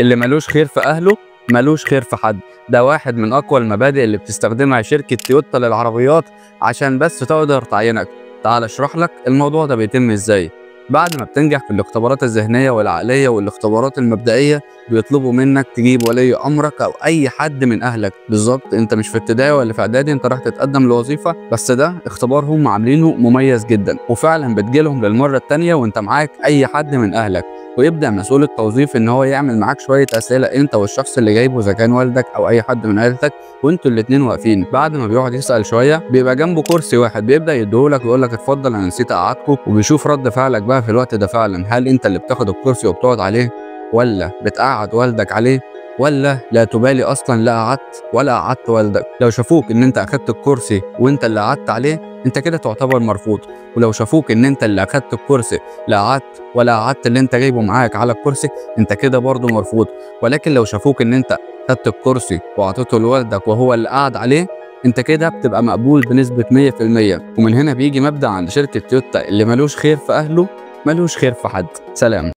اللي ملوش خير في أهله ملوش خير في حد. ده واحد من أقوى المبادئ اللي بتستخدمها شركة تويوتا للعربيات عشان بس تقدر تعينك. تعال اشرح لك الموضوع ده بيتم ازاي. بعد ما بتنجح في الاختبارات الذهنية والعقلية والاختبارات المبدئية بيطلبوا منك تجيب ولي أمرك أو أي حد من أهلك. بالظبط، أنت مش في ابتدائي ولا في إعدادي، أنت راح تتقدم لوظيفة، بس ده اختبار هم عاملينه مميز جدا، وفعلا بتجيلهم للمرة التانية وأنت معاك أي حد من أهلك، ويبدأ مسؤول التوظيف إن هو يعمل معاك شوية أسئلة أنت والشخص اللي جايبه إذا كان والدك أو أي حد من عيلتك، وأنتوا الاتنين واقفين. بعد ما بيقعد يسأل شوية بيبقى جنبه كرسي واحد بيبدأ يديهولك ويقول لك اتفضل أنا نسيت أقعدكم، وبيشوف رد فعلك بقى في الوقت ده فعلا، هل أنت اللي بتاخد الكرسي وبتقعد عليه ولا بتقعد والدك عليه، ولا لا تبالي اصلا لا قعدت ولا قعدت والدك. لو شافوك ان انت اخدت الكرسي وانت اللي قعدت عليه انت كده تعتبر مرفوض، ولو شافوك ان انت اللي اخدت الكرسي لا قعدت ولا قعدت اللي انت جايبه معاك على الكرسي انت كده برضه مرفوض. ولكن لو شافوك ان انت خدت الكرسي وعطيته لوالدك وهو اللي قعد عليه انت كده بتبقى مقبول بنسبة 100%. ومن هنا بيجي مبدأ عند شركة تويوتا: اللي ملوش خير في اهله ملوش خير في حد. سلام.